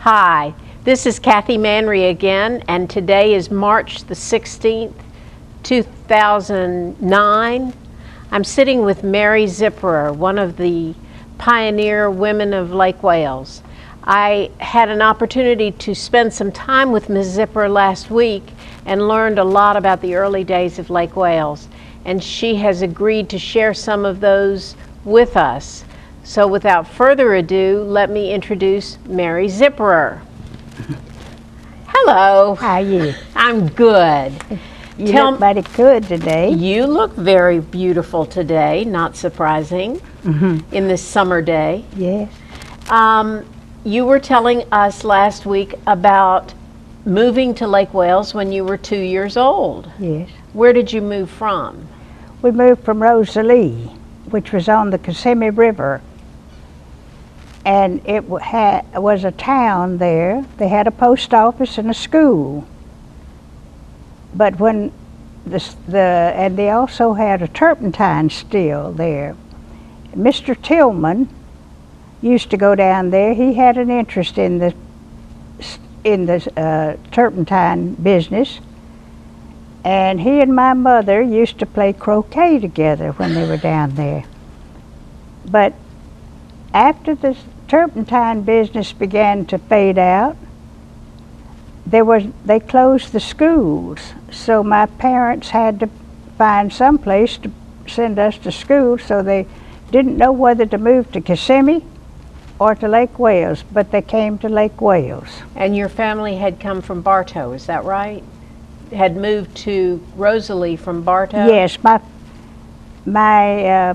Hi, this is Kathy Manry again, and today is March the 16th, 2009. I'm sitting with Mary Zipprer, one of the pioneer women of Lake Wales. I had an opportunity to spend some time with Ms. Zipprer last week and learned a lot about the early days of Lake Wales, and she has agreed to share some of those with us. So without further ado, let me introduce Mary Zipprer. Hello. How are you? I'm good. You look mighty good today. You look very beautiful today, not surprising, in this summer day. Yes. You were telling us last week about moving to Lake Wales when you were 2 years old. Yes. Where did you move from? We moved from Rosalie, which was on the Kissimmee River. And it was a town there. They had a post office and a school. But when and they also had a turpentine still there. Mr. Tillman used to go down there. He had an interest in the turpentine business. And he and my mother used to play croquet together when they were down there. But after the turpentine business began to fade out, they closed the schools. So my parents had to find some place to send us to school, so they didn't know whether to move to Kissimmee or to Lake Wales, but they came to Lake Wales. And your family had come from Bartow, is that right? Had moved to Rosalie from Bartow? Yes, my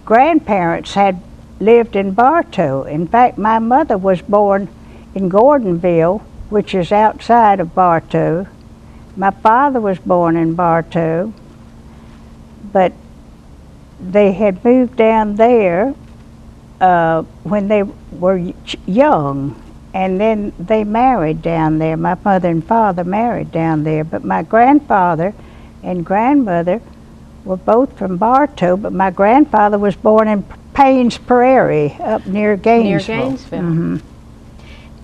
grandparents had lived in Bartow. In fact, my mother was born in Gordonville, which is outside of Bartow. My father was born in Bartow, but they had moved down there when they were young, and then they married down there. My mother and father married down there, but my grandfather and grandmother were both from Bartow, but my grandfather was born in Paynes Prairie, up near Gainesville. Near Gainesville.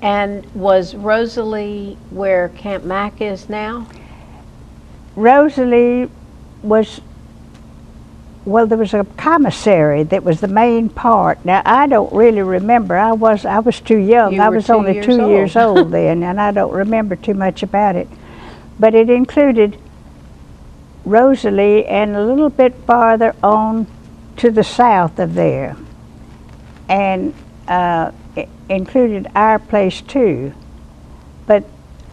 And was Rosalie where Camp Mack is now? Rosalie was, well, there was a commissary that was the main part. Now, I don't really remember. I was too young. I was only 2 years old then, and I don't remember too much about it. But it included Rosalie and a little bit farther on to the south of there, and it included our place too. But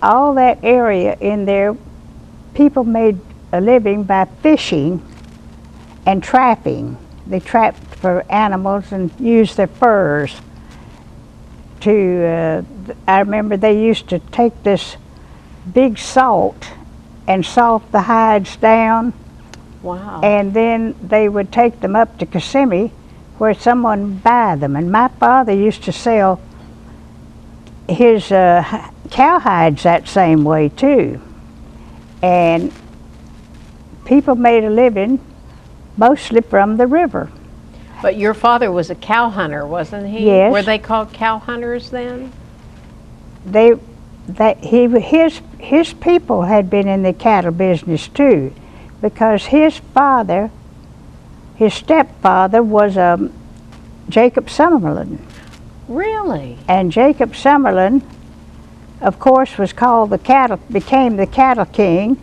all that area in there, people made a living by fishing and trapping. They trapped for animals and used their furs to, I remember they used to take this big salt and salt the hides down. Wow. And then they would take them up to Kissimmee where someone would buy them. And my father used to sell his cowhides that same way too. And people made a living mostly from the river. But your father was a cow hunter, wasn't he? Yes. Were they called cow hunters then? His people had been in the cattle business too, because his stepfather was Jacob Summerlin. Really? And Jacob Summerlin, of course, became the cattle king.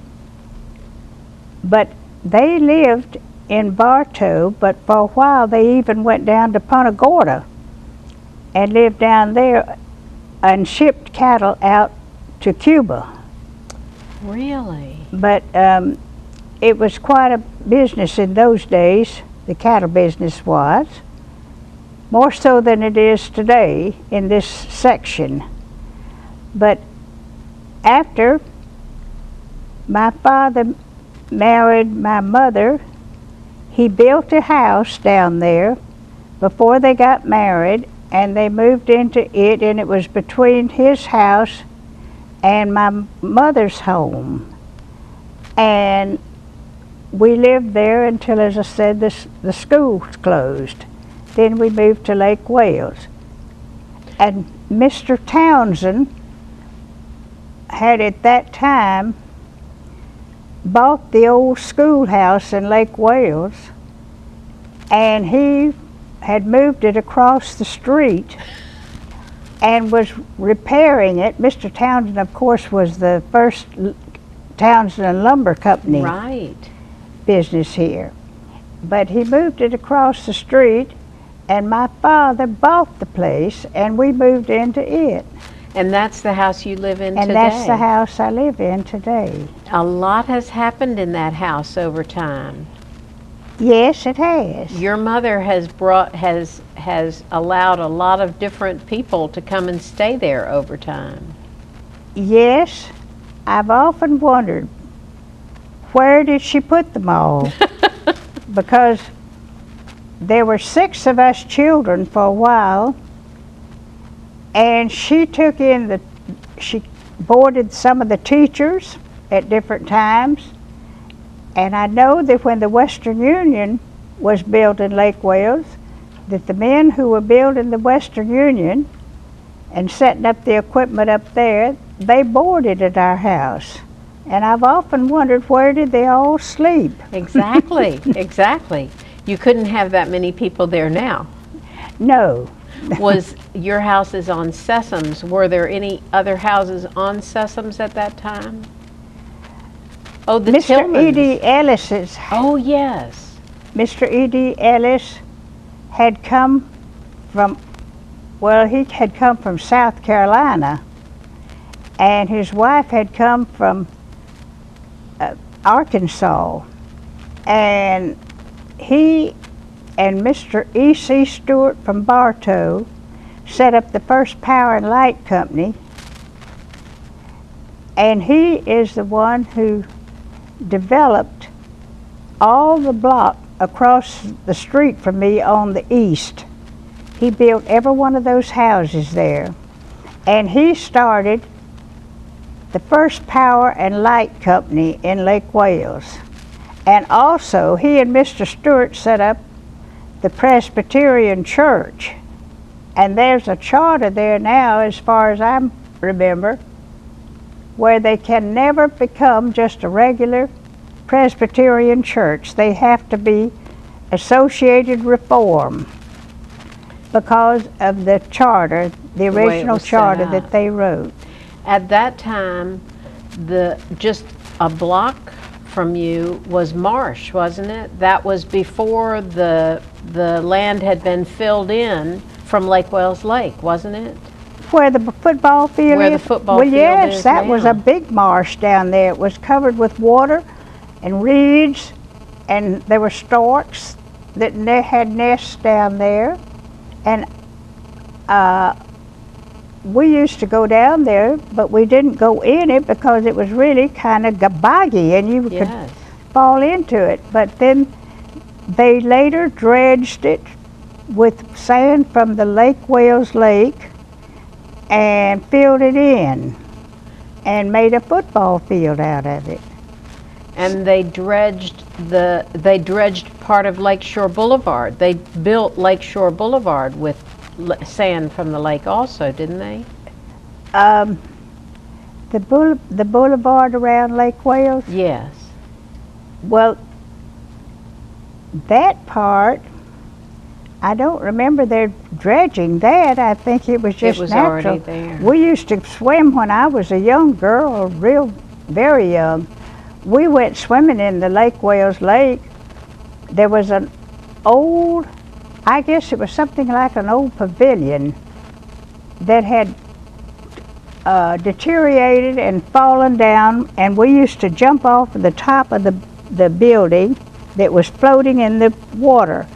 But they lived in Bartow, but for a while they even went down to Punta Gorda and lived down there and shipped cattle out to Cuba. Really? But it was quite a business in those days, the cattle business was, more so than it is today in this section. But after my father married my mother, he built a house down there before they got married, and they moved into it, and it was between his house and my mother's home. And we lived there until, as I said, the school closed. Then we moved to Lake Wales. And Mr. Townsend had at that time bought the old schoolhouse in Lake Wales, and he had moved it across the street and was repairing it. Mr. Townsend, of course, was the first Townsend and Lumber Company business here. But he moved it across the street, and my father bought the place, and we moved into it. And that's the house you live in today? And that's the house I live in today. A lot has happened in that house over time. Yes, it has. Your mother has allowed a lot of different people to come and stay there over time. Yes, I've often wondered, where did she put them all? Because there were 6 of us children for a while, and she boarded some of the teachers at different times. And I know that when the Western Union was built in Lake Wales, that the men who were building the Western Union and setting up the equipment up there, they boarded at our house. And I've often wondered, where did they all sleep? Exactly, exactly. You couldn't have that many people there now. No. Was your houses on Sessoms? Were there any other houses on Sessoms at that time? Oh, the Mr. Tillmans. E.D. Ellis's. Oh, yes. Mr. E.D. Ellis had come from, well, he had come from South Carolina, and his wife had come from Arkansas. And he and Mr. E.C. Stuart from Bartow set up the first power and light company, and he is the one who developed all the block across the street from me on the east. He built every one of those houses there, and he started the first power and light company in Lake Wales. And also he and Mr. Stuart set up the Presbyterian Church, and there's a charter there now, as far as I remember, where they can never become just a regular Presbyterian church. They have to be Associated Reform because of the charter, the original charter that they wrote. At that time, just a block from you was Marsh, wasn't it? That was before the land had been filled in from Lake Wales Lake, wasn't it? Where the football field Where is? the football well, field yes, is that now. was a big marsh down there. It was covered with water and reeds, and there were storks that had nests down there. And we used to go down there, but we didn't go in it because it was really kind of boggy, and you could fall into it. But then they later dredged it with sand from the Lake Wales Lake and filled it in and made a football field out of it. And they dredged part of Lakeshore Boulevard. They built Lakeshore Boulevard with sand from the lake also, didn't they? The boulevard around Lake Wales? Yes. Well, that part, I don't remember their dredging that. I think it was just natural. Already there. We used to swim when I was a young girl, very young. We went swimming in the Lake Wales Lake. There was an old, I guess it was something like an old pavilion that had deteriorated and fallen down, and we used to jump off the top of the building that was floating in the water,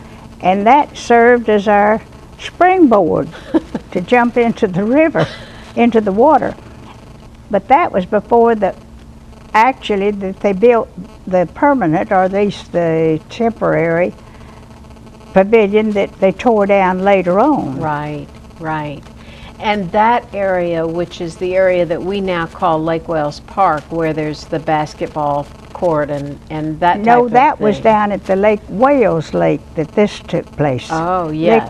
and that served as our springboard to jump into the river, into the water. But that was before actually that they built the permanent, or at least the temporary pavilion that they tore down later on. Right, right. And that area, which is the area that we now call Lake Wales Park, where there's the basketball court and that type of No, that thing. was down at the Lake Wales Lake that this took place. Oh, yes.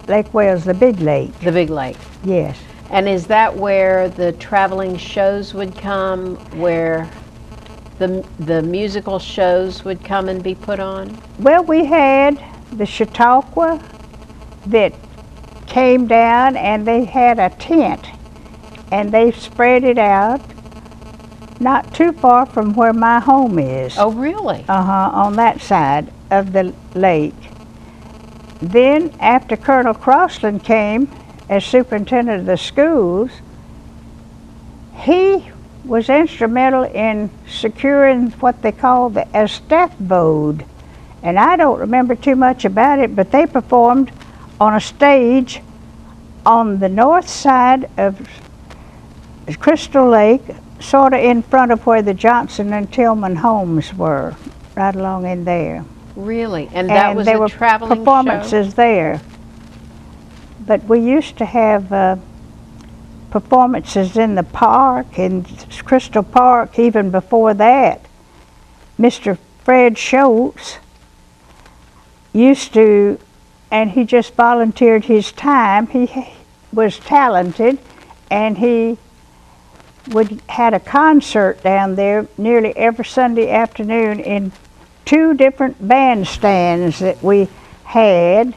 Lake Wales, the big lake. The big lake. Yes. And is that where the traveling shows would come, where the musical shows would come and be put on? Well, we had the Chautauqua that came down, and they had a tent, and they spread it out not too far from where my home is. Oh, really? On that side of the lake. Then after Colonel Crossland came as superintendent of the schools, he was instrumental in securing what they call the Estafbode. And I don't remember too much about it, but they performed on a stage on the north side of Crystal Lake, sort of in front of where the Johnson and Tillman homes were, right along in there. Really? And that was there a were traveling performances show? there. But we used to have performances in the park, in Crystal Park, even before that. Mr. Fred Schultz used to, and he just volunteered his time. He was talented, and he had a concert down there nearly every Sunday afternoon in 2 different bandstands that we had.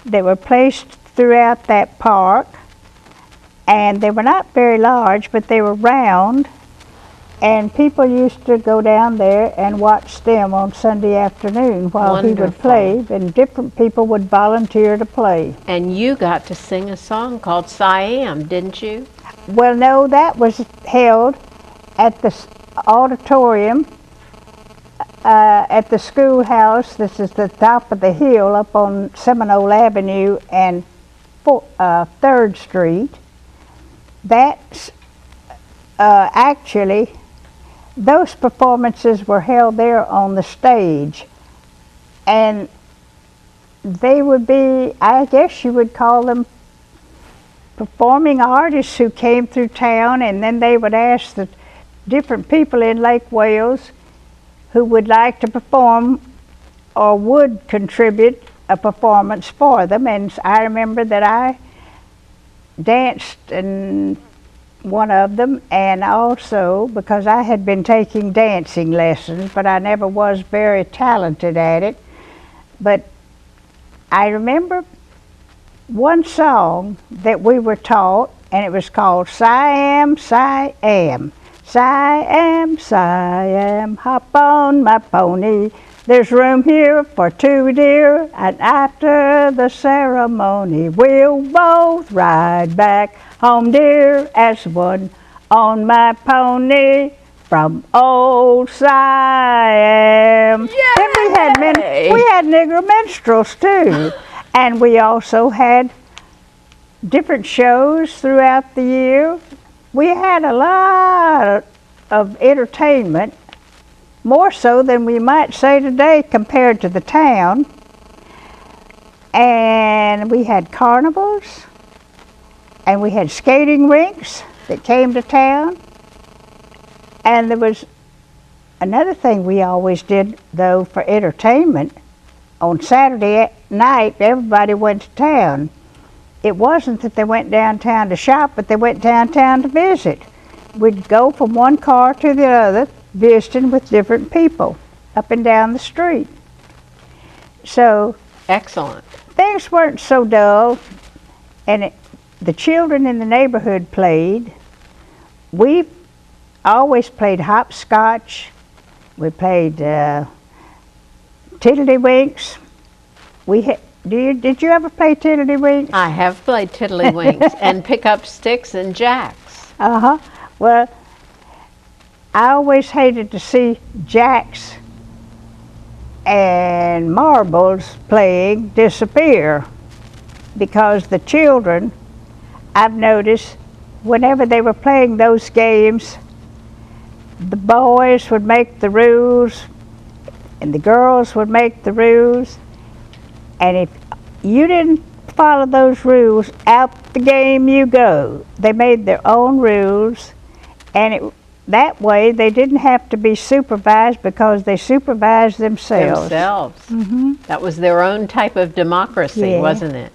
They were placed throughout that park, and they were not very large, but they were round, and people used to go down there and watch them on Sunday afternoon while Wonderful. he would play, and different people would volunteer to play. And you got to sing a song called Siam, didn't you? Well, no, that was held at the auditorium at the schoolhouse. This is the top of the hill up on Seminole Avenue and 3rd Street. That's actually, those performances were held there on the stage, and they would be, I guess you would call them, performing artists who came through town, and then they would ask the different people in Lake Wales who would like to perform or would contribute a performance for them. And I remember that I danced in one of them, and also because I had been taking dancing lessons, but I never was very talented at it. But I remember one song that we were taught, and it was called Siam, Siam. Siam, Siam, hop on my pony. There's room here for 2, dear, and after the ceremony, we'll both ride back home, dear, as one on my pony from old Siam. Yay! Then we had Negro minstrels too, and we also had different shows throughout the year. We had a lot of entertainment, more so than we might say today compared to the town. And we had carnivals, and we had skating rinks that came to town. And there was another thing we always did, though, for entertainment. On Saturday night, everybody went to town. It wasn't that they went downtown to shop, but they went downtown to visit. We'd go from one car to the other, visiting with different people up and down the street. So excellent. Things weren't so dull, and the children in the neighborhood played. We always played hopscotch. We played tiddlywinks. Did you ever play tiddlywinks? I have played tiddlywinks and pick up sticks and jacks. Well, I always hated to see jacks and marbles playing disappear, because the children, I've noticed, whenever they were playing those games, the boys would make the rules and the girls would make the rules, and if you didn't follow those rules, out the game you go. They made their own rules, and that way they didn't have to be supervised, because they supervised themselves. Mm-hmm. That was their own type of democracy, yeah. Wasn't it?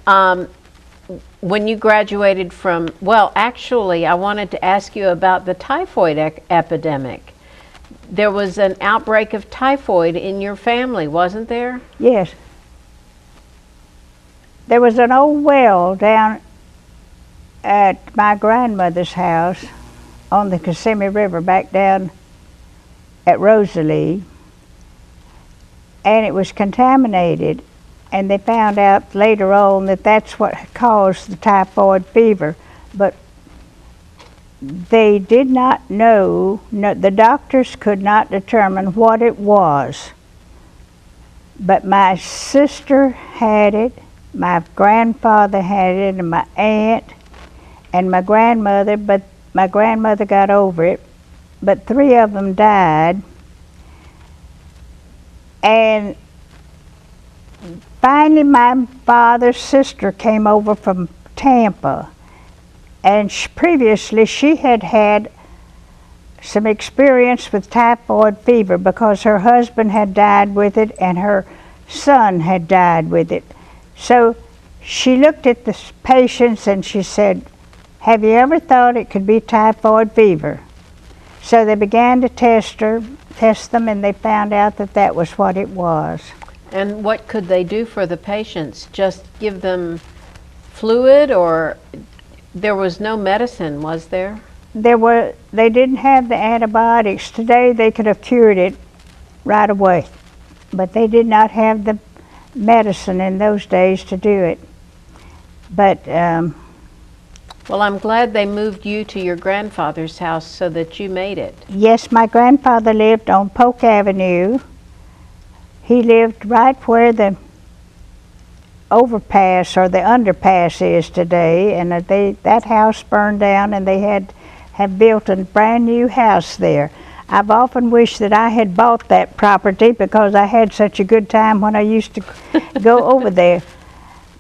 When you graduated from, well, actually, I wanted to ask you about the typhoid epidemic. There was an outbreak of typhoid in your family, wasn't there? Yes. There was an old well down at my grandmother's house on the Kissimmee River back down at Rosalie, and it was contaminated, and they found out later on that that's what caused the typhoid fever. But they did not know, the doctors could not determine what it was. But my sister had it, my grandfather had it, and my aunt, and my grandmother, but my grandmother got over it, but 3 of them died. And finally my father's sister came over from Tampa, and previously she had had some experience with typhoid fever because her husband had died with it and her son had died with it. So she looked at the patients and she said, "Have you ever thought it could be typhoid fever?" So they began to test them, and they found out that that was what it was. And what could they do for the patients? Just give them fluid, or there was no medicine, was there? They didn't have the antibiotics. Today they could have cured it right away, but they did not have the medicine in those days to do it. But well, I'm glad they moved you to your grandfather's house so that you made it. yes, my grandfather lived on Polk Avenue. He lived right where the overpass or the underpass is today, and that house burned down, and they have built a brand new house there. I've often wished that I had bought that property because I had such a good time when I used to go over there.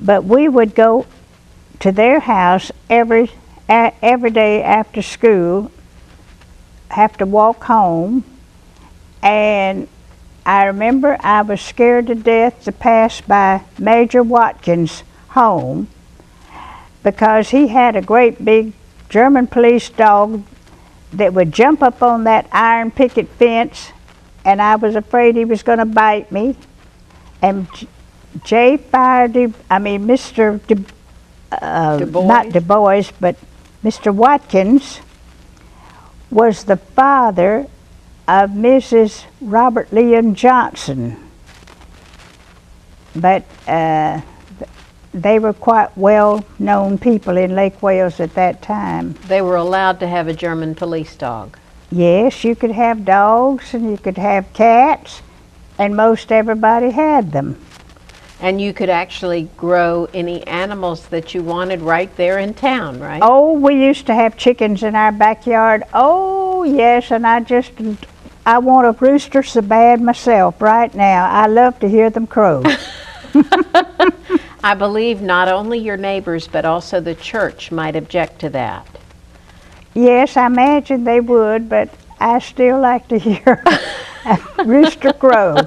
But we would go to their house every day after school, have to walk home, and I remember I was scared to death to pass by Major Watkins' home because he had a great big German police dog that would jump up on that iron picket fence, and I was afraid he was going to bite me. And Mr. not Du Bois, but Mr. Watkins was the father of Mrs. Robert Leon Johnson. But they were quite well-known people in Lake Wales at that time. They were allowed to have a German police dog. Yes, you could have dogs and you could have cats, and most everybody had them. And you could actually grow any animals that you wanted right there in town, right? Oh, we used to have chickens in our backyard. Oh, yes, and I want a rooster so bad myself right now. I love to hear them crow. I believe not only your neighbors, but also the church might object to that. Yes, I imagine they would, but I still like to hear a rooster crow.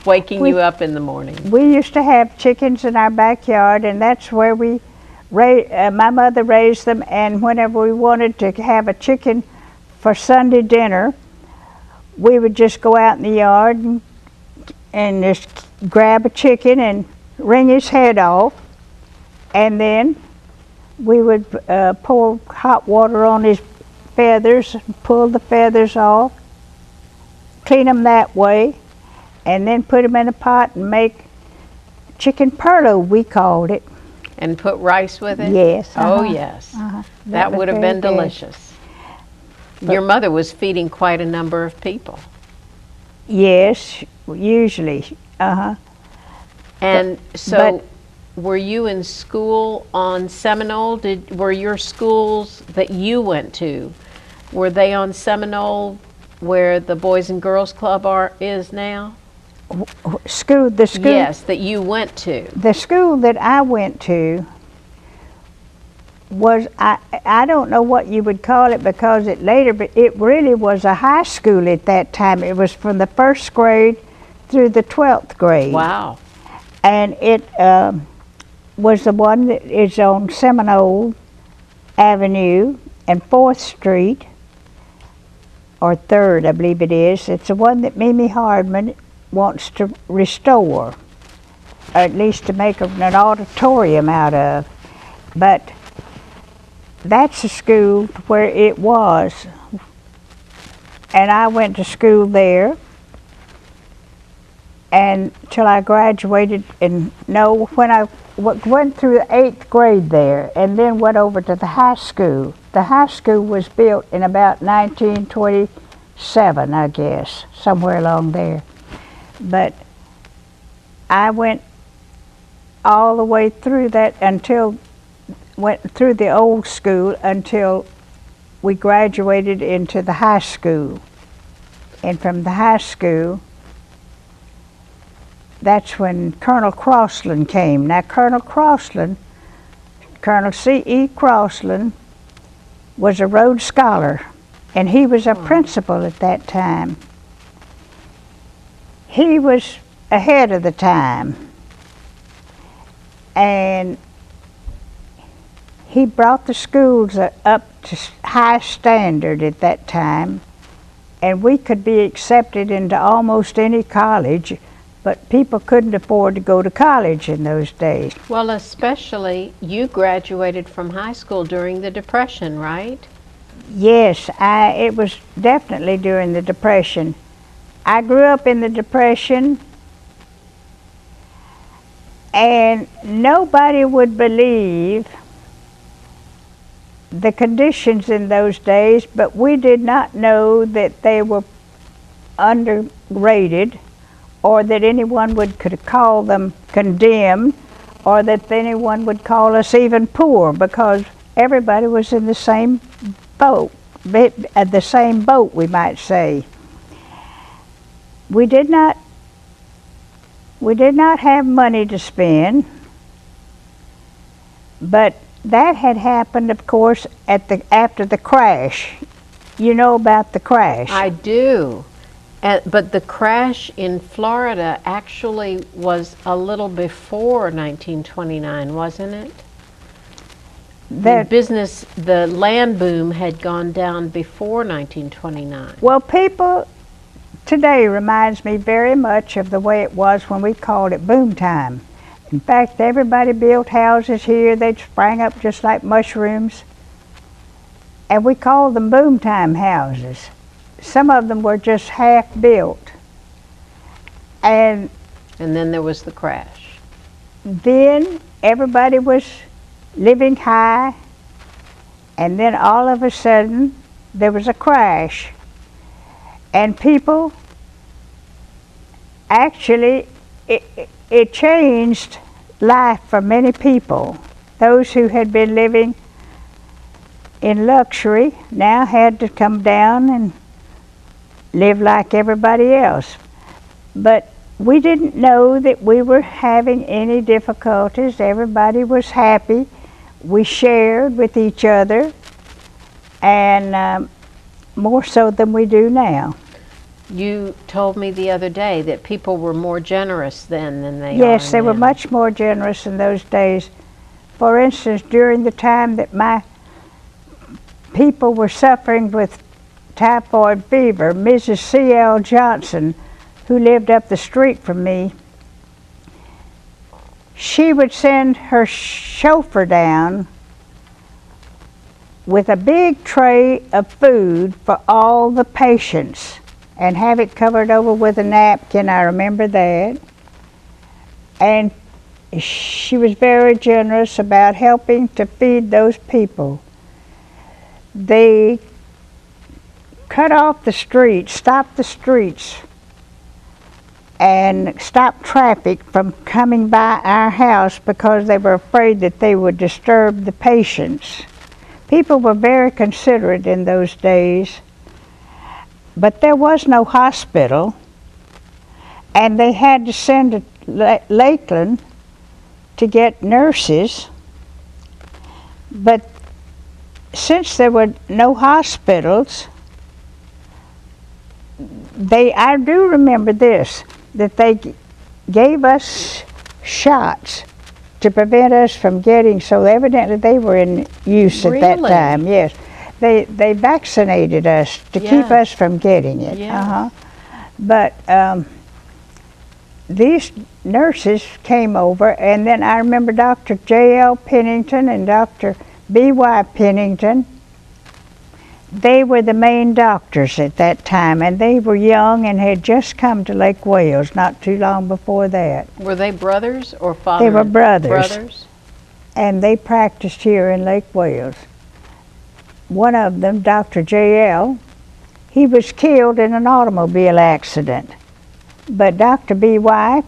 Waking you up in the morning. We used to have chickens in our backyard, and that's where my mother raised them, and whenever we wanted to have a chicken for Sunday dinner, we would just go out in the yard and just grab a chicken and wring his head off, and then we would pour hot water on his feathers, pull the feathers off, clean them that way, and then put them in a pot and make chicken purlow, we called it. And put rice with it? Yes. Oh, yes. That would have been delicious. Your mother was feeding quite a number of people. Yes, usually. And so, were you in school on Seminole? Were your schools that you went to, were they on Seminole where the Boys and Girls Club is now? The school? Yes, that you went to. The school that I went to was, I don't know what you would call it because it really was a high school at that time. It was from the 1st grade through the 12th grade. Wow. And was the one that is on Seminole Avenue and 4th Street, or 3rd, I believe it is. It's the one that Mimi Hardman wants to restore, or at least to make an auditorium out of. But that's the school where it was, and I went to school there until I graduated. And no, when I went through the 8th grade there, and then went over to the high school. The high school was built in about 1927, I guess, somewhere along there. But I went all the way through that went through the old school until we graduated into the high school. And from the high school, that's when Colonel Crossland came. Now, Colonel C.E. Crossland, was a Rhodes Scholar, and he was a principal at that time. He was ahead of the time, and he brought the schools up to high standard at that time, and we could be accepted into almost any college, but people couldn't afford to go to college in those days. Well, especially you graduated from high school during the Depression, right? Yes, it was definitely during the Depression. I grew up in the Depression, and nobody would believe the conditions in those days, but we did not know that they were underrated, or that anyone could call them condemned, or that anyone would call us even poor, because everybody was in the same boat, we might say. We did not have money to spend, but that had happened, of course, after the crash. You know about the crash? I do. But the crash in Florida actually was a little before 1929, wasn't it? The land boom had gone down before 1929. Well, people today reminds me very much of the way it was when we called it boom time. In fact, everybody built houses here. They sprang up just like mushrooms, and we called them boom time houses. Some of them were just half built. And then there was the crash. Then everybody was living high, and then all of a sudden there was a crash. And people, actually, it changed life for many people. Those who had been living in luxury now had to come down and live like everybody else. But we didn't know that we were having any difficulties. Everybody was happy. We shared with each other, and more so than we do now. You told me the other day that people were more generous then than they are Yes, they now. were much more generous in those days. For instance, during the time that my people were suffering with typhoid fever, Mrs. C.L. Johnson, who lived up the street from me, she would send her chauffeur down with a big tray of food for all the patients and have it covered over with a napkin. I remember that. And she was very generous about helping to feed those people. They cut off the streets, stopped the streets, and stopped traffic from coming by our house because they were afraid that they would disturb the patients. People were very considerate in those days, but there was no hospital, and they had to send to Lakeland to get nurses. But since there were no hospitals, I do remember this, that they gave us shots to prevent us from getting, so evidently they were in use at that Really? time, yes. They vaccinated us to keep Yeah. us from getting it. Yes. But these nurses came over, and then I remember Dr. J.L. Pennington and Dr. B.Y. Pennington. They were the main doctors at that time, and they were young and had just come to Lake Wales not too long before that. Were they brothers or father? They were brothers. Brothers? And they practiced here in Lake Wales. One of them, Dr. J.L., he was killed in an automobile accident. But Dr. B.Y.,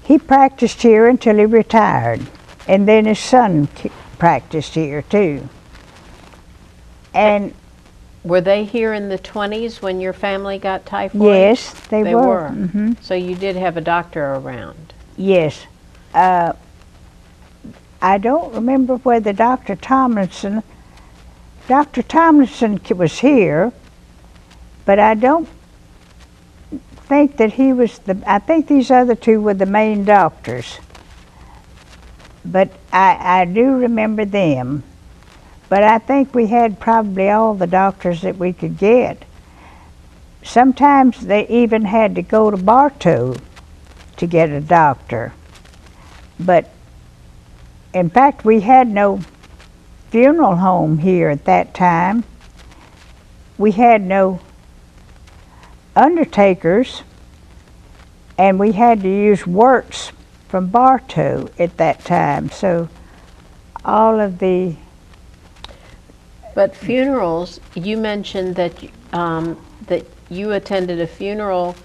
he practiced here until he retired. And then his son practiced here too. And were they here in the 20s when your family got typhoid? yes, they They were. were. Mm-hmm. So you did have a doctor around. Yes. I don't remember whether Dr. Tomlinson was here, but I don't think that he was I think these other two were the main doctors. But I do remember them. But I think we had probably all the doctors that we could get. Sometimes they even had to go to Bartow to get a doctor. But in fact, we had no funeral home here at that time. We had no undertakers, and we had to use Wirtz from Bartow at that time. So all of the... But funerals, you mentioned that that you attended a funeral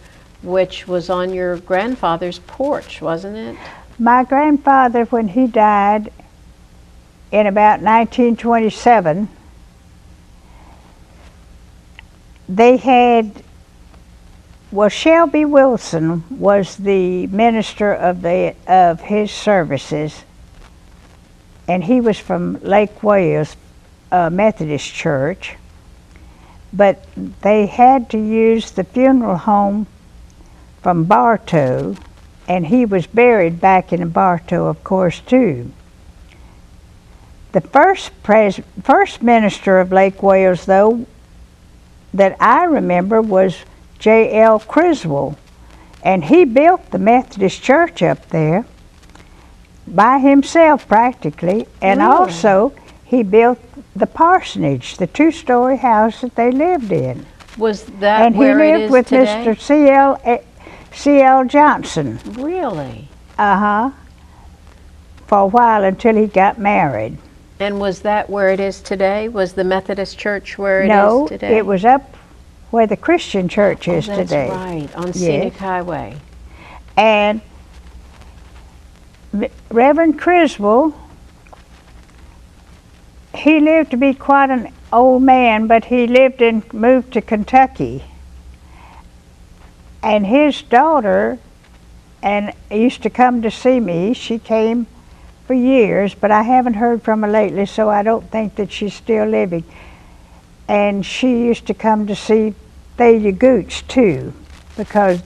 which was on your grandfather's porch, wasn't it? My grandfather, when he died in about 1927, they had, well, Shelby Wilson was the minister of his services, and he was from Lake Wales Methodist Church, but they had to use the funeral home from Bartow, and he was buried back in Bartow, of course, too. The first minister of Lake Wales, though, that I remember was J.L. Criswell, and he built the Methodist Church up there by himself practically, and Really? also he built the parsonage, the two-story house that they lived in. Was that And he where it lived is with today? Mr. C.L. Johnson, Really? for a while until he got married. And was that where it is today? Was the Methodist Church where it No, is today? it was up where the Christian church is that's today. right, on Scenic Yes. Highway. And Reverend Criswell, he lived to be quite an old man, but he moved to Kentucky. And his daughter used to come to see me. She came for years, but I haven't heard from her lately, so I don't think that she's still living. And she used to come to see Thalia Gooch too, because,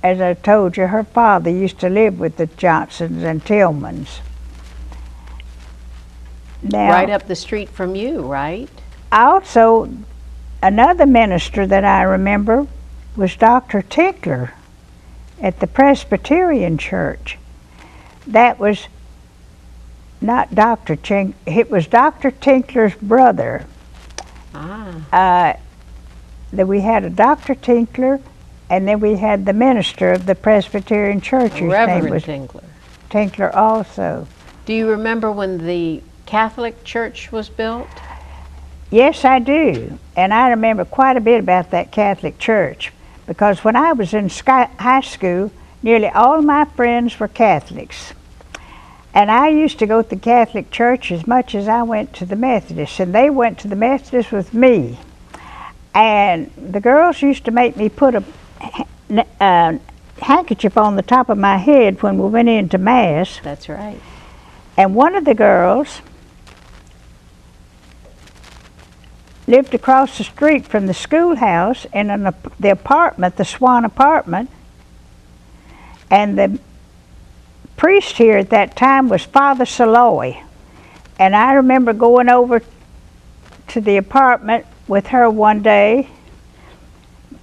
as I told you, her father used to live with the Johnsons and Tillmans. Now, Right up the street from you, right? also, another minister that I remember was Dr. Tinkler at the Presbyterian Church. That was not Dr. Tinkler, it was Dr. Tinkler's brother. That we had a Dr. Tinkler, and then we had the minister of the Presbyterian Church, whose name Reverend was Tinkler. Tinkler also. Do you remember when the Catholic Church was built? Yes, I do. And I remember quite a bit about that Catholic Church, because when I was in high school, nearly all my friends were Catholics. And I used to go to the Catholic Church as much as I went to the Methodist, and they went to the Methodist with me. And the girls used to make me put a handkerchief on the top of my head when we went into Mass. That's right. And one of the girls lived across the street from the schoolhouse in the apartment, the Swan apartment, and the priest here at that time was Father Saloy. And I remember going over to the apartment with her one day.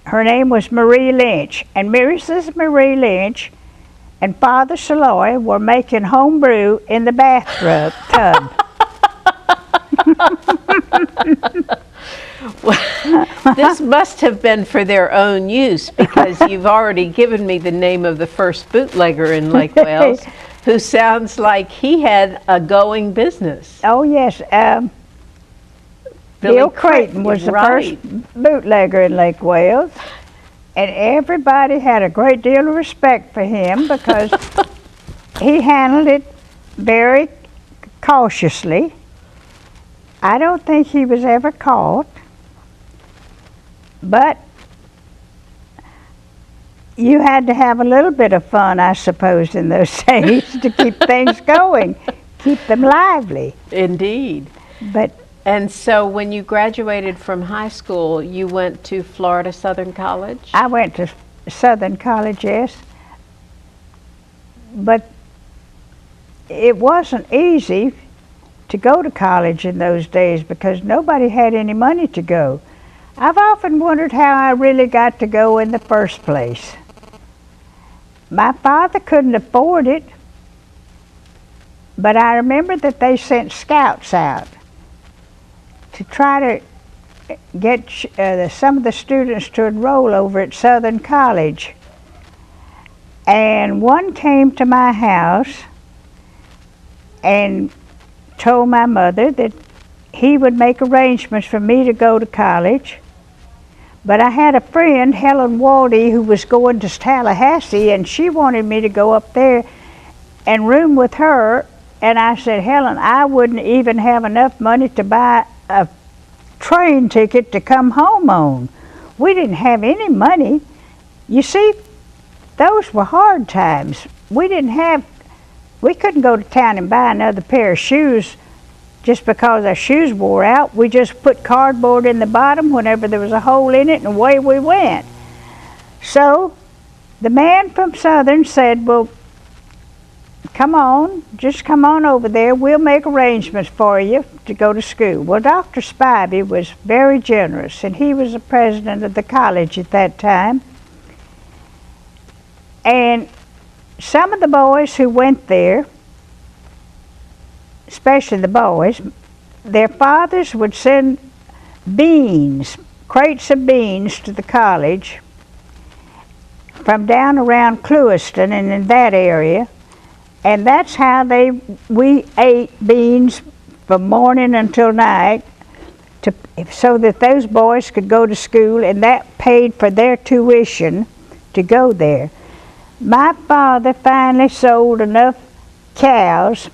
Her name was Marie Lynch. And Mrs. Marie Lynch and Father Saloy were making home brew in the bathtub. Well, this must have been for their own use, because you've already given me the name of the first bootlegger in Lake Wales, who sounds like he had a going business. Oh, yes. Bill Creighton was the first bootlegger in Lake Wales, and everybody had a great deal of respect for him because he handled it very cautiously. I don't think he was ever caught, but you had to have a little bit of fun, I suppose, in those days to keep things going, keep them lively. Indeed. And so when you graduated from high school, you went to Florida Southern College? I went to Southern College, yes. But it wasn't easy to go to college in those days because nobody had any money to go. I've often wondered how I really got to go in the first place. My father couldn't afford it, but I remember that they sent scouts out to try to get some of the students to enroll over at Southern College. And one came to my house and told my mother that he would make arrangements for me to go to college. But I had a friend, Helen Waldy, who was going to Tallahassee, and she wanted me to go up there and room with her. And I said, Helen, I wouldn't even have enough money to buy a train ticket to come home on. We didn't have any money. You see, those were hard times. We couldn't go to town and buy another pair of shoes just because our shoes wore out. We just put cardboard in the bottom whenever there was a hole in it, and away we went. So the man from Southern said, well, come on, just come on over there. We'll make arrangements for you to go to school. Well, Dr. Spivey was very generous, and he was the president of the college at that time. And some of the boys who went there, especially the boys, their fathers would send beans, crates of beans to the college from down around Clewiston and in that area. And that's how we ate beans from morning until night so that those boys could go to school, and that paid for their tuition to go there. My father finally sold enough cows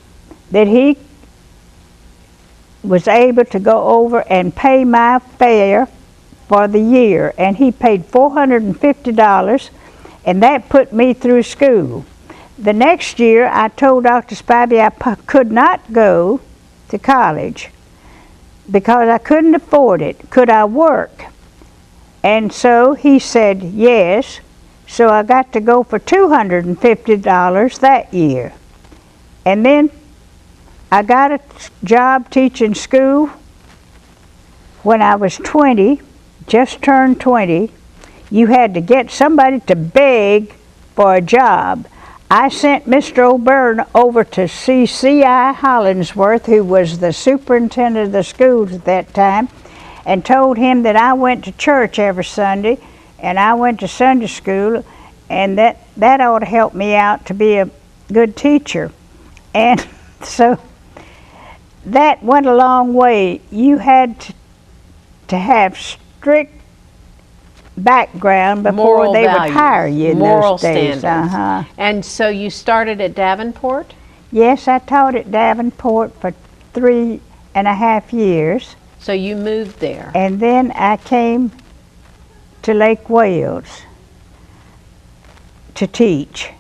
that he was able to go over and pay my fare for the year, and he paid $450, and that put me through school. The next year I told Dr. Spivey I could not go to college because I couldn't afford it. Could I work? And so he said yes, so I got to go for $250 that year. And then I got a job teaching school when I was 20, just turned 20. You had to get somebody to beg for a job. I sent Mr. O'Byrne over to see C.I. Hollingsworth, who was the superintendent of the schools at that time, and told him that I went to church every Sunday and I went to Sunday school, and that ought to help me out to be a good teacher. And so that went a long way. You had to have strict background before moral they values, would hire you in moral those days. standards. And so you started at Davenport? Yes, I taught at Davenport for 3.5 years. So you moved there. And then I came to Lake Wales to teach.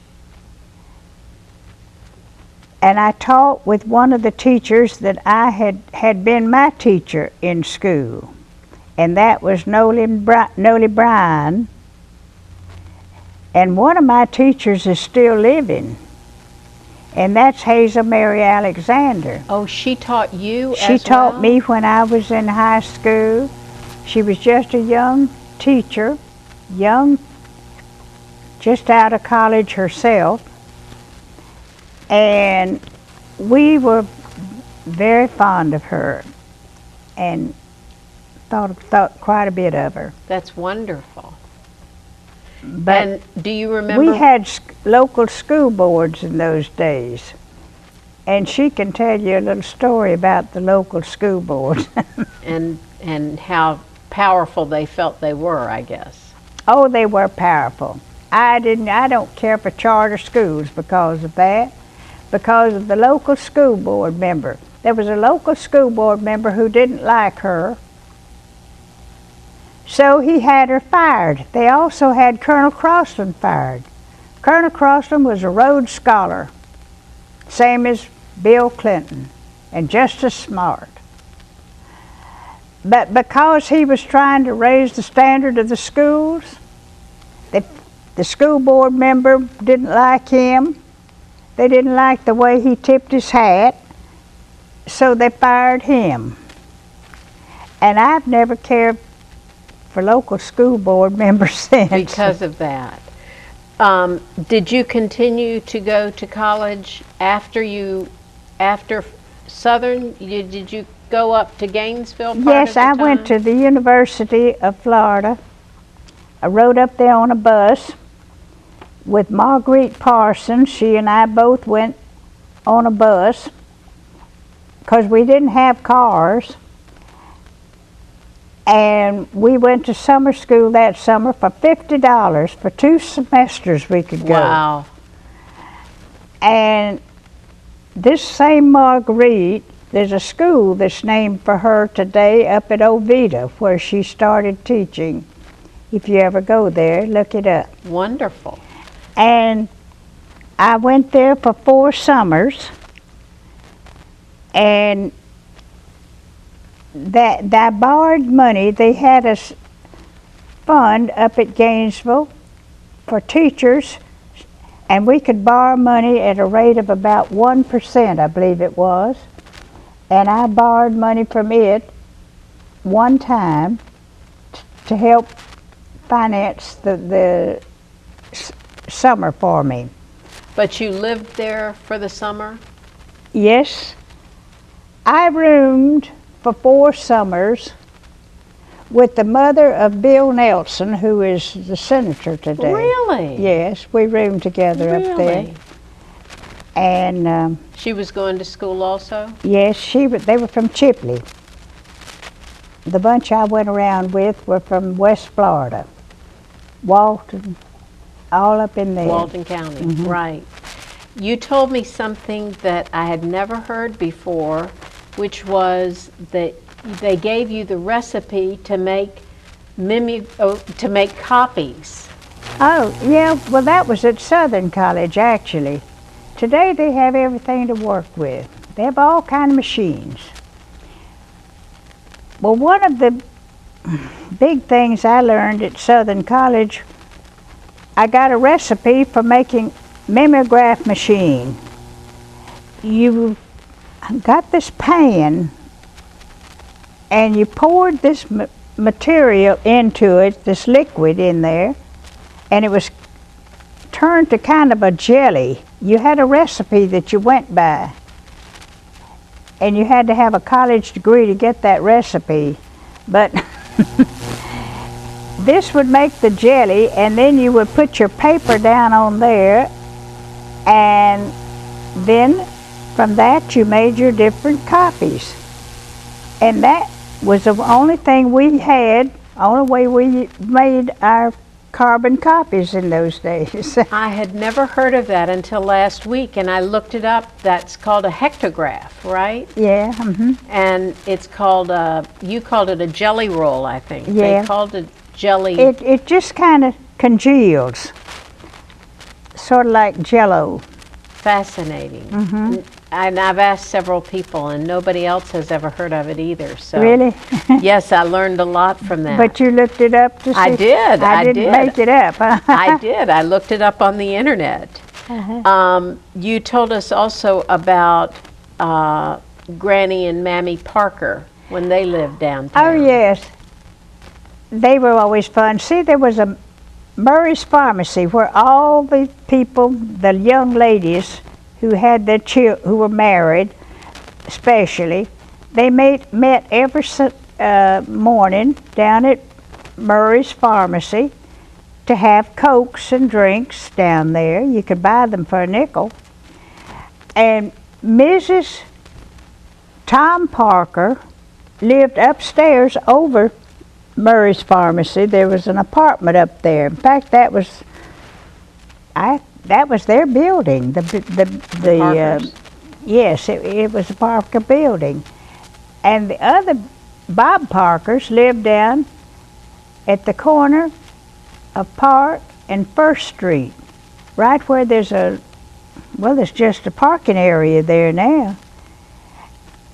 And I taught with one of the teachers that I had been my teacher in school. And that was Nolie Bryan. And one of my teachers is still living. and that's Hazel Mary Alexander. Oh, she taught you She as taught well? me when I was in high school. She was just a young teacher, young, just out of college herself. And we were very fond of her and thought quite a bit of her. That's wonderful. But And do you remember? we had local school boards in those days. And she can tell you a little story about the local school boards. and how powerful they felt they were, I guess. Oh, they were powerful. I don't care for charter schools because of that, because of the local school board member. There was a local school board member who didn't like her, so he had her fired. They also had Colonel Crossland fired. Colonel Crossland was a Rhodes Scholar, same as Bill Clinton, and just as smart. But because he was trying to raise the standard of the schools, the school board member didn't like him. They didn't like the way he tipped his hat, so they fired him. And I've never cared for local school board members since. Because of that. Did you continue to go to college after Southern? Did you go up to Gainesville part Yes, of the I time? went to the University of Florida. I rode up there on a bus with Marguerite Parsons. She and I both went on a bus because we didn't have cars. And we went to summer school that summer for $50 for 2 semesters we could go. Wow. And this same Marguerite, there's a school that's named for her today up at Oviedo where she started teaching. If you ever go there, look it up. Wonderful. And I went there for 4 summers, and that borrowed money, they had a fund up at Gainesville for teachers, and we could borrow money at a rate of about 1%, I believe it was. And I borrowed money from it one time to help finance the summer for me. But you lived there for the summer? Yes. I roomed for 4 summers with the mother of Bill Nelson, who is the senator today. Really? Yes, we roomed together up there. Really? And She was going to school also? yes, they were from Chipley. The bunch I went around with were from West Florida, Walton, all up in there. Walton County, right. You told me something that I had never heard before, which was that they gave you the recipe to make copies. Oh, yeah, well that was at Southern College actually. Today they have everything to work with. They have all kind of machines. Well, one of the big things I learned at Southern College, I got a recipe for making mimeograph machine. You got this pan and you poured this material into it, this liquid in there, and it was turned to kind of a jelly. You had a recipe that you went by, and you had to have a college degree to get that recipe, but this would make the jelly, and then you would put your paper down on there, and then from that you made your different copies. And that was the only thing we had, only way we made our carbon copies in those days. I had never heard of that until last week, and I looked it up. That's called a hectograph, right? Yeah. And it's called you called it a jelly roll, I think. Yeah. They called it jelly. It just kind of congeals, sort of like Jell-O. Fascinating. And I've asked several people, and nobody else has ever heard of it either. So Really? yes, I learned a lot from that. But you looked it up to see? I did. I didn't make it up. I did. I looked it up on the internet. You told us also about Granny and Mammy Parker when they lived downtown. Oh, yes. They were always fun. See, there was a Murray's Pharmacy where all the people, the young ladies who had their who were married, especially, they met every morning down at Murray's Pharmacy to have cokes and drinks down there. You could buy them for a nickel. And Mrs. Tom Parker lived upstairs over Murray's Pharmacy. There was an apartment up there. In fact, that was their building. Yes, it was the Parker building. And the other Bob Parkers lived down at the corner of Park and First Street, right where there's just a parking area there now.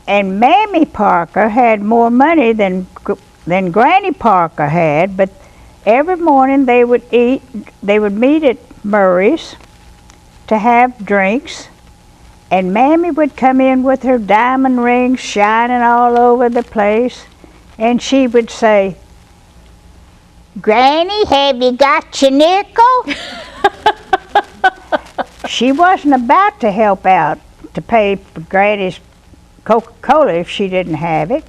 And Mammy Parker had more money than Granny Parker had, but every morning they would meet at Murray's to have drinks, and Mammy would come in with her diamond rings shining all over the place, and she would say, "Granny, have you got your nickel?" She wasn't about to help out to pay for Granny's Coca-Cola if she didn't have it.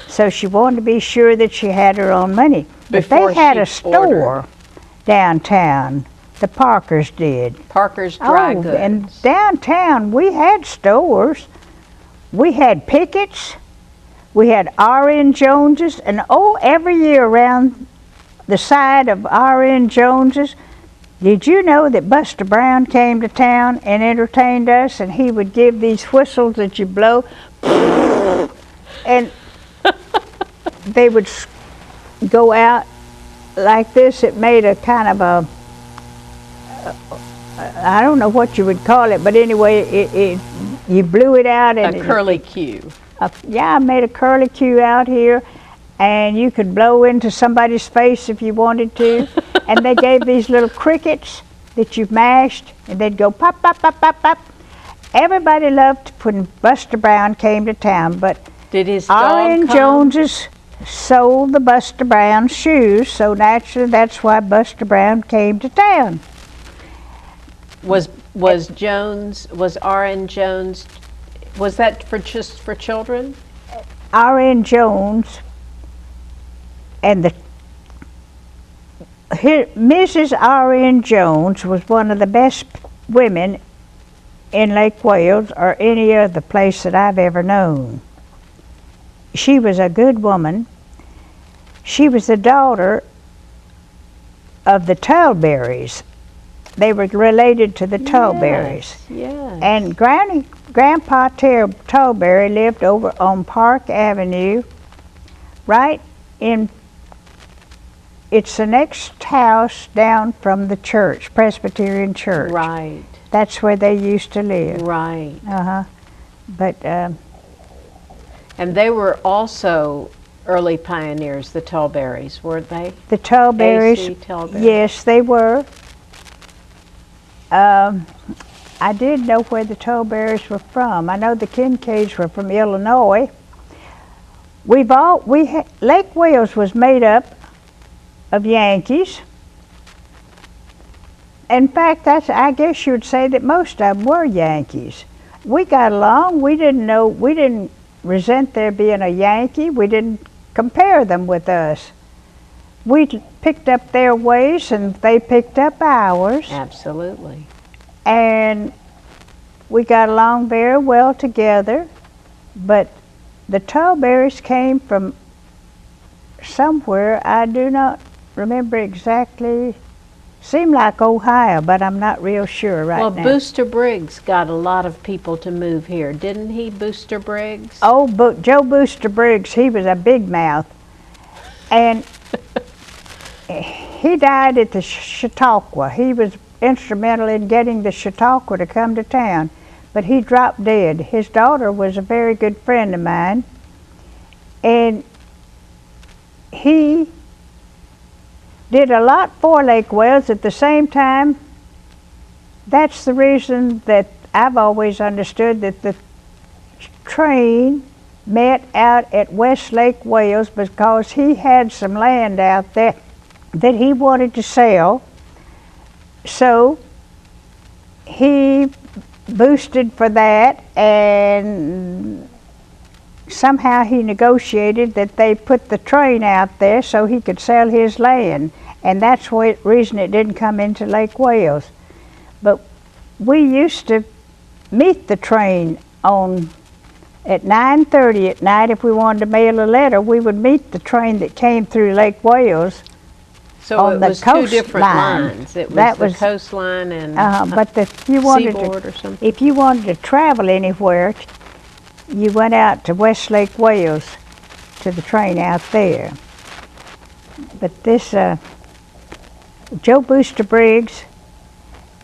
So she wanted to be sure that she had her own money. But they had a store downtown. The Parkers did. Parker's Dry Goods. And downtown we had stores. We had Pickett's. We had R.N. Jones's. And every year around the side of R.N. Jones's, did you know that Buster Brown came to town and entertained us, and he would give these whistles that you blow, and they would go out like this. It made a kind of a, I don't know what you would call it, but anyway, you blew it out. And a curly cue. Yeah, I made a curly cue out here, and you could blow into somebody's face if you wanted to. And they gave these little crickets that you mashed, and they'd go pop, pop, pop, pop, pop. Everybody loved when Buster Brown came to town, but did his dog R.N. Jones's sold the Buster Brown shoes, so naturally that's why Buster Brown came to town. Was R.N. Jones, was that just for children? R.N. Jones and Mrs. R.N. Jones was one of the best women in Lake Wales or any other place that I've ever known. She was a good woman. She was the daughter of the Tulberrys. They were related to the Tulberrys. Yes. And Grandpa Tulberry lived over on Park Avenue, right in, it's the next house down from the church, Presbyterian Church. Right. That's where they used to live. Right. But and they were also early pioneers, the Tulberrys, weren't they? The Tulberrys, A.C. Tulberry. yes, they were. I did know where the Tulberrys were from. I know the Kincaids were from Illinois. Lake Wales was made up of Yankees. In fact, I guess you would say that most of them were Yankees. We got along. We didn't resent there being a Yankee. We didn't compare them with us. We picked up their ways and they picked up ours. Absolutely. And we got along very well together. But the Tulberrys came from somewhere, I do not remember exactly. Seemed like Ohio, but I'm not real sure right now. Well, Booster Briggs got a lot of people to move here, didn't he, Booster Briggs? Oh, Joe Booster Briggs, he was a big mouth. And he died at the Chautauqua. He was instrumental in getting the Chautauqua to come to town, but he dropped dead. His daughter was a very good friend of mine, and he did a lot for Lake Wales. At the same time, that's the reason that I've always understood that the train met out at Westlake, Wales, because he had some land out there that he wanted to sell. So he boosted for that, and somehow he negotiated that they put the train out there so he could sell his land, and that's the reason it didn't come into Lake Wales. But we used to meet the train at 9:30 at night. If we wanted to mail a letter, we would meet the train that came through Lake Wales. So it was two different lines. It was the coastline and but if you wanted seaboard or something. If you wanted to travel anywhere, you went out to Westlake, Wales, to the train out there. But this Joe Booster Briggs,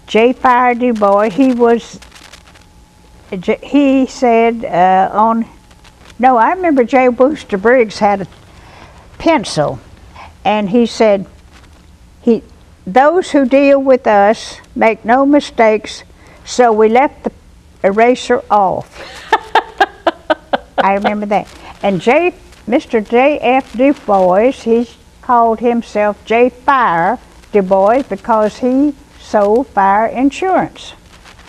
J. Fire Du Bois, he said I remember Joe Booster Briggs had a pencil, and he said, those who deal with us make no mistakes, so we left the eraser off. I remember that. And Mr. J.F. Du Bois, he called himself J. Fire Du Bois because he sold fire insurance.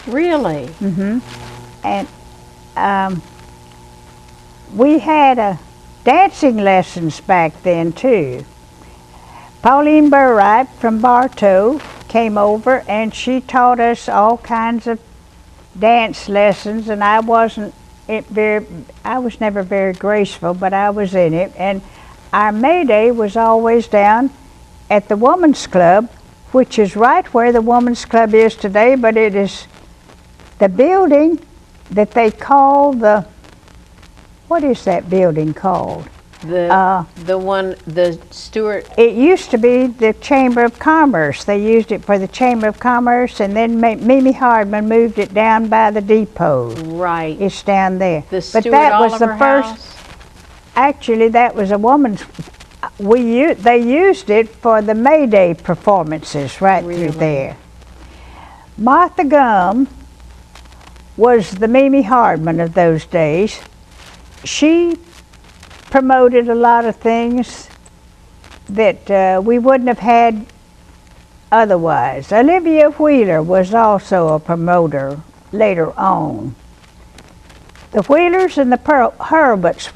Really? Mm-hmm. And we had dancing lessons back then too. Pauline Burright from Bartow came over, and she taught us all kinds of dance lessons, and I was never very graceful, but I was in it. And our May Day was always down at the Woman's Club, which is right where the Woman's Club is today, but it is the building that they call what is that building called? The Stuart. It used to be the Chamber of Commerce. They used it for the Chamber of Commerce, and then Mimi Hardman moved it down by the depot. Right. It's down there. The Stuart Oliver House? Actually, that was a woman's. They used it for the May Day performances right through there. Martha Gum was the Mimi Hardman of those days. She promoted a lot of things that we wouldn't have had otherwise. Olivia Wheeler was also a promoter later on. The Wheelers and the Hurlbuts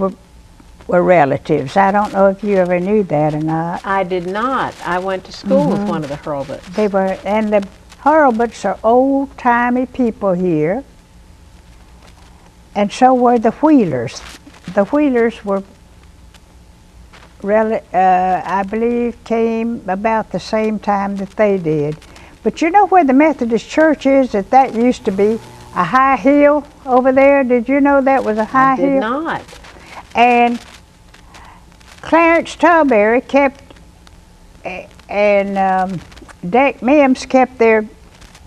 were relatives. I don't know if you ever knew that or not. I did not. I went to school with one of the Hurlbuts. They were, and the Hurlbuts are old-timey people here, and so were the Wheelers. The Wheelers were I believe came about the same time that they did. But you know where the Methodist Church is? That used to be a high hill over there. Did you know that was a high hill? I did not. And Clarence Tallberry kept, and Deck Mims kept their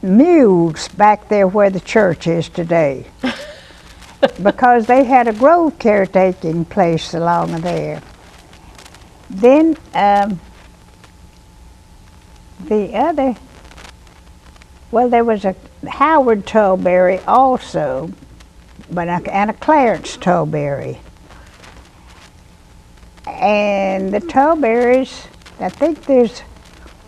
mules back there where the church is today. Because they had a grove caretaking place along there. Then there was a Howard Tallberry also, and a Clarence Tallberry. And the Tallberrys, I think there's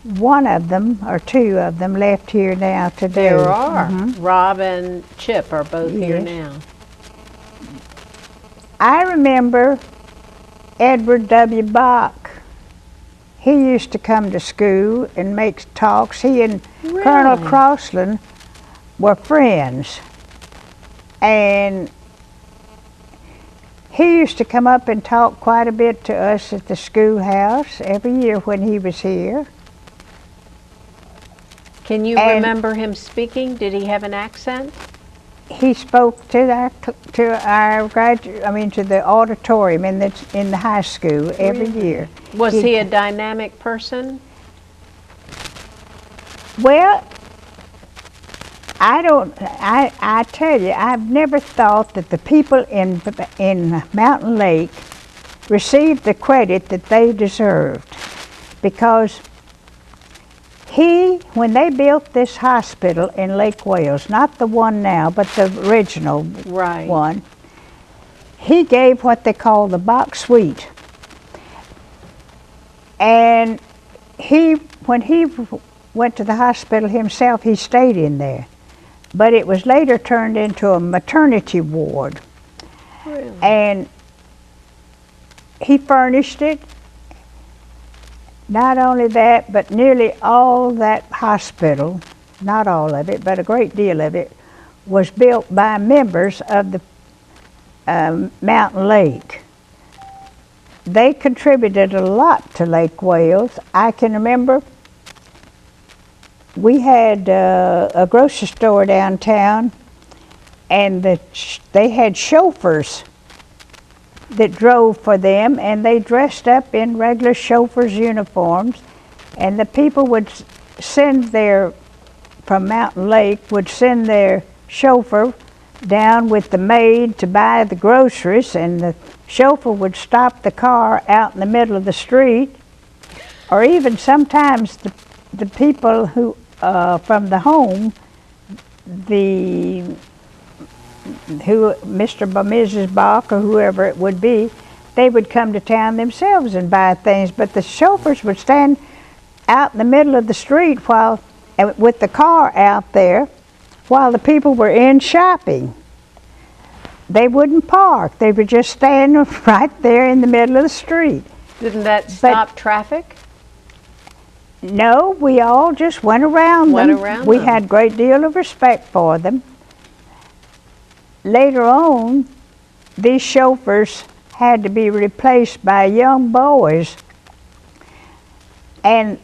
one of them or two of them left here now today. There are. Rob and Chip are both here now. I remember Edward W. Bach. He used to come to school and make talks. He and Colonel Crossland were friends. And he used to come up and talk quite a bit to us at the schoolhouse every year when he was here. Can you remember him speaking? Did he have an accent? He spoke to the auditorium in the high school every year. Was he a dynamic person? Well, I tell you, I've never thought that the people in Mountain Lake received the credit that they deserved, because When they built this hospital in Lake Wales, not the one now, but the original one, he gave what they call the Bach suite. And when he went to the hospital himself, he stayed in there. But it was later turned into a maternity ward. Really? And he furnished it. Not only that, but nearly all that hospital, not all of it, but a great deal of it, was built by members of the Mountain Lake. They contributed a lot to Lake Wales. I can remember we had a grocery store downtown, and they had chauffeurs that drove for them, and they dressed up in regular chauffeurs' uniforms, and the people would from Mountain Lake, would send their chauffeur down with the maid to buy the groceries, and the chauffeur would stop the car out in the middle of the street, or even sometimes the people who from the home, Mr. or Mrs. Bach or whoever it would be, they would come to town themselves and buy things, but the chauffeurs would stand out in the middle of the street with the car out there while the people were in shopping. They wouldn't park. They would just stand right there in the middle of the street. Didn't that stop traffic? No, we all just went around them. We had a great deal of respect for them. Later on, these chauffeurs had to be replaced by young boys. And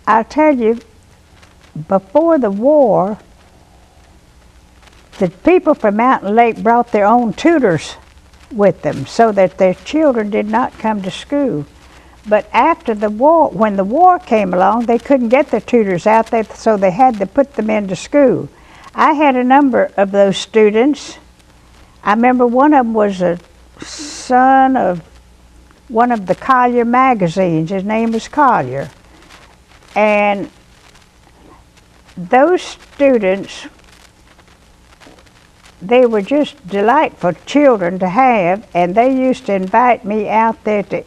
I'll tell you, before the war, the people from Mountain Lake brought their own tutors with them so that their children did not come to school. But after the war, when the war came along, they couldn't get their tutors out there, so they had to put them into school. I had a number of those students. I remember one of them was a son of one of the Collier magazines. His name was Collier. And those students, they were just delightful children to have, and they used to invite me out there to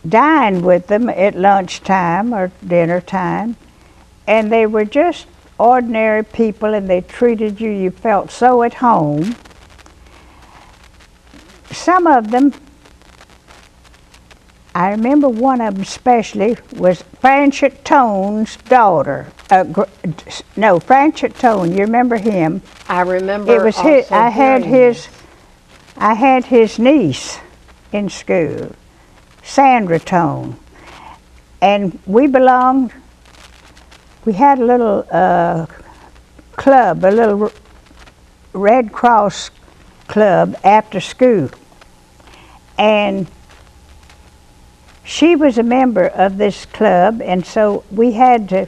dine with them at lunchtime or dinner time. And they were just ordinary people, and they treated you, you felt so at home. Some of them, I remember one of them especially was Franchot Tone's daughter. Franchot Tone, you remember him? I remember. It was his. I had his niece in school, Sandra Tone, and we had a little club, a little Red Cross club after school, and she was a member of this club, and so we had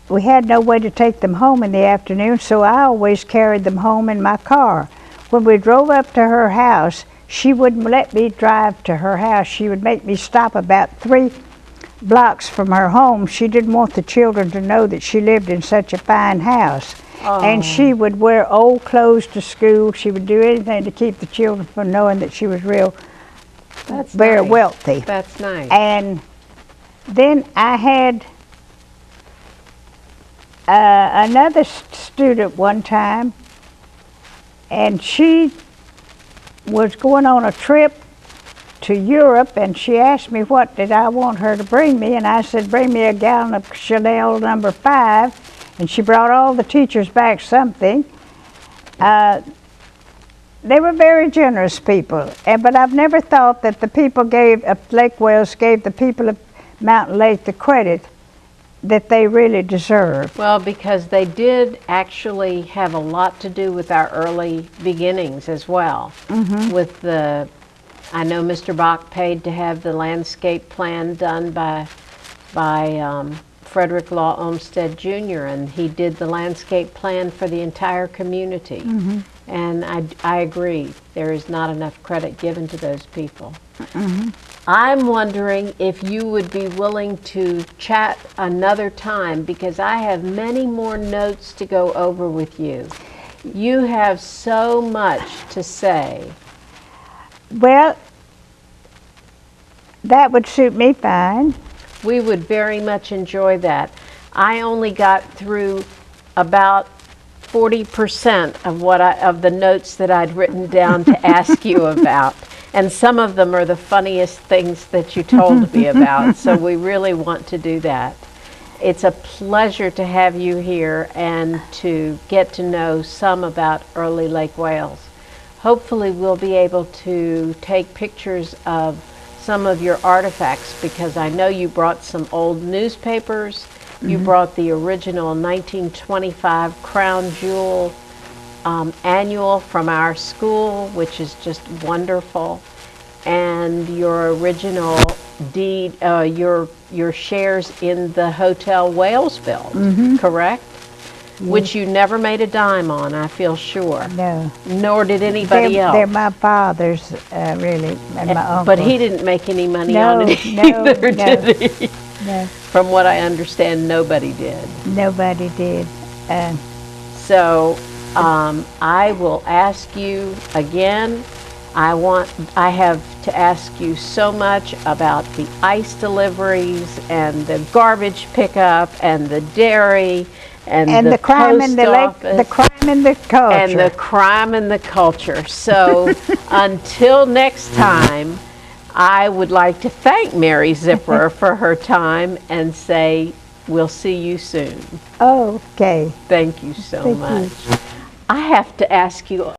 no way to take them home in the afternoon, so I always carried them home in my car. When we drove up to her house, she wouldn't let me drive to her house. She would make me stop about 3 blocks from her home. She didn't want the children to know that she lived in such a fine house. Oh. And she would wear old clothes to school. She would do anything to keep the children from knowing that she was very wealthy. That's nice. And then I had another student one time, and she was going on a trip to Europe, and she asked me what did I want her to bring me, and I said bring me a gallon of Chanel No. 5, and she brought all the teachers back something. They were very generous people, but I've never thought that the people of Lake Wales gave the people of Mountain Lake the credit that they really deserve. Well, because they did actually have a lot to do with our early beginnings as well. Mm-hmm. I know Mr. Bach paid to have the landscape plan done by Frederick Law Olmsted Jr., and he did the landscape plan for the entire community. Mm-hmm. And I agree, there is not enough credit given to those people. Mm-hmm. I'm wondering if you would be willing to chat another time, because I have many more notes to go over with you. You have so much to say. Well, that would suit me fine. We would very much enjoy that. I only got through about 40% of the notes that I'd written down to ask you about. And some of them are the funniest things that you told me about, so we really want to do that. It's a pleasure to have you here and to get to know some about early Lake Wales. Hopefully we'll be able to take pictures of some of your artifacts, because I know you brought some old newspapers. You brought the original 1925 Crown Jewel annual from our school, which is just wonderful, and your original deed, your shares in the Hotel Walesville, correct? Which you never made a dime on, I feel sure. No. Nor did anybody else. They're my father's, really, and my uncle. But he didn't make any money on it either, did he? No. From what I understand, nobody did. Nobody did. So I will ask you again. I have to ask you so much about the ice deliveries and the garbage pickup and the dairy and the crime in the office, the crime in the culture. and the crime and the culture. So until next time, I would like to thank Mary Zipprer for her time and say we'll see you soon. Okay. Thank you so Thank much. you. I have to ask you